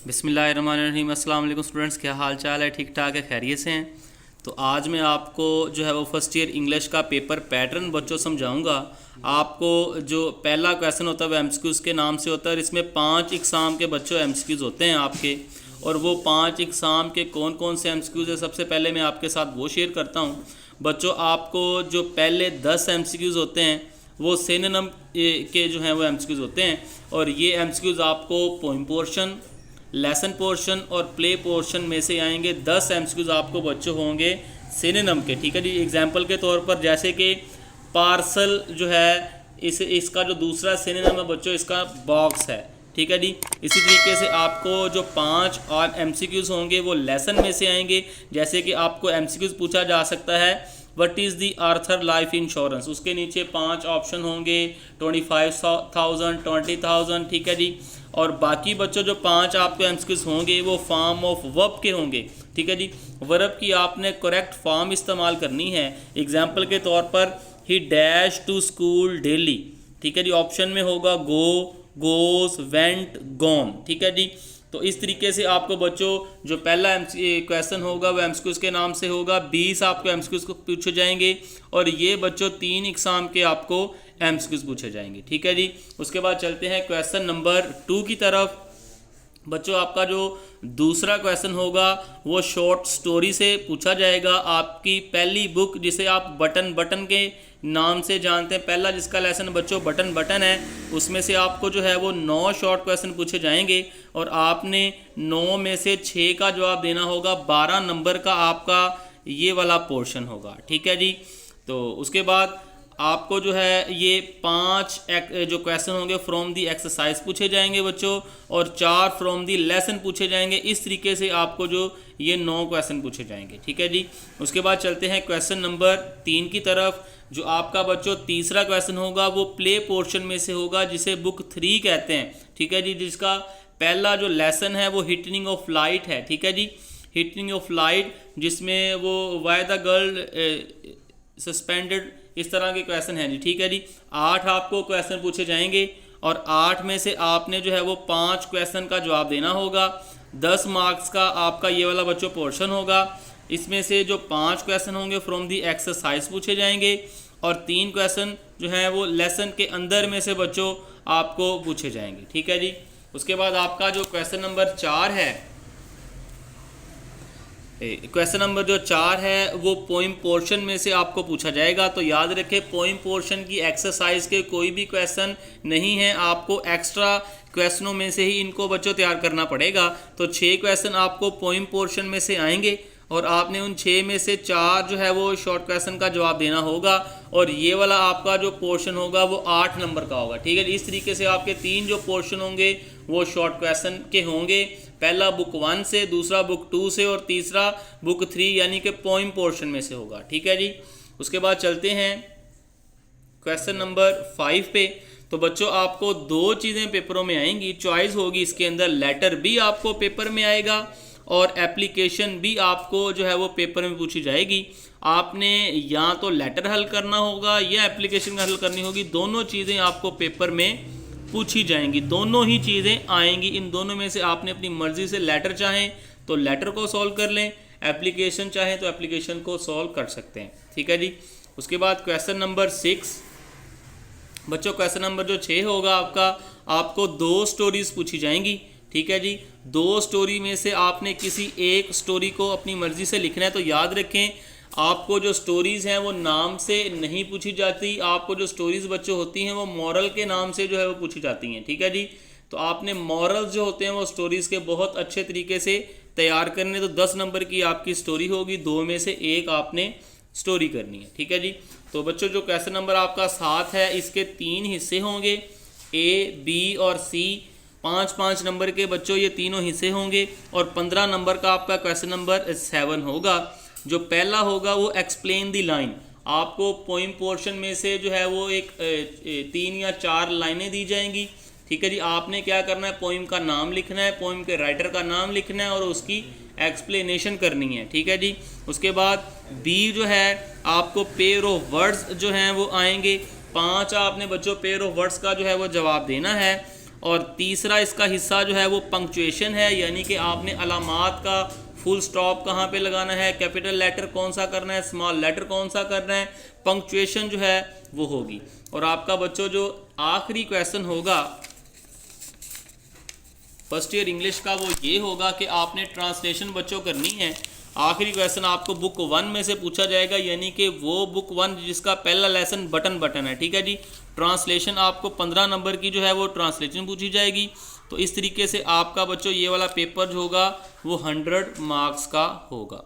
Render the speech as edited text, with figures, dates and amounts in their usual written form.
बिस्मिल्लाहिर्रहमानिर्रहीम। अस्सलाम वालेकुम स्टूडेंट्स, क्या हाल चाल है? ठीक ठाक है, खैरियत से हैं? तो आज मैं आपको जो है वो फर्स्ट ईयर इंग्लिश का पेपर पैटर्न बच्चों समझाऊंगा। आपको जो पहला क्वेश्चन होता है वो एमसीक्यूज़ के नाम से होता है और इसमें 5 इकसाम के बच्चों एमसीक्यूज़ होते हैं आपके। और वो 5 इकसाम के कौन कौन से एमसीक्यूज़ है, सबसे पहले मैं आपके साथ वो शेयर करता हूँ। बच्चों, आपको जो पहले 10 एमसीक्यूज़ होते हैं वो सिनोनिम के जो हैं वो एमसीक्यूज़ होते हैं। और ये एमसीक्यूज़ आपको पोइम पोर्शन, लेसन पोर्शन और प्ले पोर्शन में से आएंगे। 10 एमसीक्यूज़ आपको बच्चों होंगे सिनोनिम के, ठीक है जी। एग्जांपल के तौर पर जैसे कि पार्सल जो है, इसका जो दूसरा सिनोनिम है बच्चों, इसका बॉक्स है, ठीक है जी। इसी तरीके से आपको जो 5 और एमसीक्यूज़ होंगे वो लेसन में से आएंगे। जैसे कि आपको एमसीक्यूज़ पूछा जा सकता है what is the Arthur life insurance, उसके नीचे 5 ऑप्शन होंगे, 25,000, 20,000, ठीक है जी। और बाकी बच्चों जो 5 आपके एमसीक्यूज़ होंगे वो फॉर्म ऑफ वर्ब के होंगे, ठीक है जी। वर्ब की आपने करेक्ट फॉर्म इस्तेमाल करनी है। एग्जाम्पल के तौर पर ही डैश टू स्कूल डेली, ठीक है जी। ऑप्शन में होगा गो, गोज, वेंट, गॉन, ठीक है जी। तो इस तरीके से आपको बच्चों जो पहला क्वेश्चन होगा वो एमसीक्यूज़ के नाम से होगा। 20 आपको एमसीक्यूज़ को पूछे जाएंगे और ये बच्चों 3 एग्जाम के आपको एमसीक्यूज़ पूछे जाएंगे, ठीक है जी। उसके बाद चलते हैं क्वेश्चन नंबर 2 की तरफ। बच्चों, आपका जो दूसरा क्वेश्चन होगा वो शॉर्ट स्टोरी से पूछा जाएगा। आपकी पहली बुक जिसे आप बटन बटन के नाम से जानते हैं, पहला जिसका लेसन बच्चों बटन बटन है, उसमें से आपको जो है वो 9 शॉर्ट क्वेश्चन पूछे जाएंगे और आपने 9 में से 6 का जवाब देना होगा। 12 नंबर का आपका ये वाला पोर्शन होगा, ठीक है जी। तो उसके बाद आपको जो है ये 5 जो क्वेश्चन होंगे फ्रॉम दी एक्सरसाइज पूछे जाएंगे बच्चों और 4 फ्रॉम दी लेसन पूछे जाएंगे। इस तरीके से आपको जो ये 9 क्वेश्चन पूछे जाएंगे, ठीक है जी। उसके बाद चलते हैं क्वेश्चन नंबर 3 की तरफ। जो आपका बच्चों तीसरा क्वेश्चन होगा वो प्ले पोर्शन में से होगा, जिसे बुक 3 कहते हैं, ठीक है जी। जिसका पहला जो लेसन है वो हिटनिंग ऑफ लाइट है, ठीक है जी। हिटनिंग ऑफ लाइट, जिसमें वो वाई द गर्ल सस्पेंडेड, इस तरह के क्वेश्चन हैं जी, ठीक है जी। 8 आपको क्वेश्चन पूछे जाएंगे और 8 में से आपने जो है वो 5 क्वेश्चन का जवाब देना होगा। 10 मार्क्स का आपका ये वाला बच्चों पोर्शन होगा। इसमें से जो 5 क्वेश्चन होंगे फ्रॉम दी एक्सरसाइज पूछे जाएंगे और 3 क्वेश्चन जो है वो लेसन के अंदर में से बच्चों आपको पूछे जाएंगे, ठीक है जी। उसके बाद आपका जो क्वेश्चन नंबर 4 है, क्वेश्चन नंबर जो 4 है वो पोइम पोर्शन में से आपको पूछा जाएगा। तो याद रखें, पोइम पोर्शन की एक्सरसाइज के कोई भी क्वेश्चन नहीं है, आपको एक्स्ट्रा क्वेश्चनों में से ही इनको बच्चों तैयार करना पड़ेगा। तो 6 क्वेश्चन आपको पोइम पोर्शन में से आएंगे और आपने उन 6 में से 4 जो है वो शॉर्ट क्वेश्चन का जवाब देना होगा और ये वाला आपका जो पोर्शन होगा वो 8 नंबर का होगा, ठीक है। इस तरीके से आपके 3 जो पोर्शन होंगे वो शॉर्ट क्वेश्चन के होंगे। पहला बुक 1 से, दूसरा बुक 2 से और तीसरा बुक 3 यानी कि पोइम पोर्शन में से होगा, ठीक है जी। उसके बाद चलते हैं क्वेश्चन नंबर 5 पे। तो बच्चों आपको 2 चीज़ें पेपरों में आएंगी, चॉइस होगी इसके अंदर। लेटर भी आपको पेपर में आएगा और एप्लीकेशन भी आपको जो है वो पेपर में पूछी जाएगी। आपने या तो लेटर हल करना होगा या एप्लीकेशन हल करनी होगी, दोनों चीज़ें आपको पेपर में पूछी जाएंगी, दोनों ही चीज़ें आएंगी। इन दोनों में से आपने अपनी मर्जी से लेटर चाहें तो लेटर को सॉल्व कर लें, एप्लीकेशन चाहें तो एप्लीकेशन को सॉल्व कर सकते हैं, ठीक है जी। उसके बाद क्वेश्चन नंबर 6 बच्चों, क्वेश्चन नंबर जो 6 होगा आपका, आपको 2 स्टोरीज पूछी जाएंगी, ठीक है जी। 2 स्टोरी में से आपने किसी एक स्टोरी को अपनी मर्जी से लिखना है। तो याद रखें, आपको जो स्टोरीज़ हैं वो नाम से नहीं पूछी जाती, आपको जो स्टोरीज़ बच्चों होती हैं वो मॉरल के नाम से जो है वो पूछी जाती हैं, ठीक है जी। तो आपने मॉरल्स जो होते हैं वो स्टोरीज़ के बहुत अच्छे तरीके से तैयार करने। तो 10 नंबर की आपकी स्टोरी होगी, 2 में से 1 आपने स्टोरी करनी है, ठीक है जी। तो बच्चों जो क्वेश्चन नंबर आपका 7 है, इसके 3 हिस्से होंगे, A, B और C। 5-5 नंबर के बच्चों ये तीनों हिस्से होंगे और 15 नंबर का आपका क्वेश्चन नंबर 7 होगा। जो पहला होगा वो एक्सप्लेन दी लाइन। आपको पोइम पोर्शन में से जो है वो एक 3 या 4 लाइनें दी जाएंगी, ठीक है जी। आपने क्या करना है, पोइम का नाम लिखना है, पोइम के राइटर का नाम लिखना है और उसकी एक्सप्लेनेशन करनी है, ठीक है जी। उसके बाद बी जो है आपको पेयर ऑफ वर्ड्स जो हैं वो आएंगे। 5 आपने बच्चों पेयर ऑफ वर्ड्स का जो है वो जवाब देना है और तीसरा इसका हिस्सा जो है वो पंक्चुएशन है, यानी कि आपने अलामात का फुल स्टॉप कहाँ पे लगाना है, कैपिटल लेटर कौन सा करना है, स्मॉल लेटर कौन सा करना है, पंक्चुएशन जो है वो होगी। और आपका बच्चों जो आखिरी क्वेश्चन होगा फर्स्ट ईयर इंग्लिश का वो ये होगा कि आपने ट्रांसलेशन बच्चों करनी है। आखिरी क्वेश्चन आपको बुक 1 में से पूछा जाएगा, यानी कि वो बुक 1 जिसका पहला लेसन बटन है, ठीक है जी। ट्रांसलेशन आपको 15 नंबर की जो है वो ट्रांसलेशन पूछी जाएगी। तो इस तरीके से आपका बच्चों ये वाला पेपर जो होगा वो 100 मार्क्स का होगा।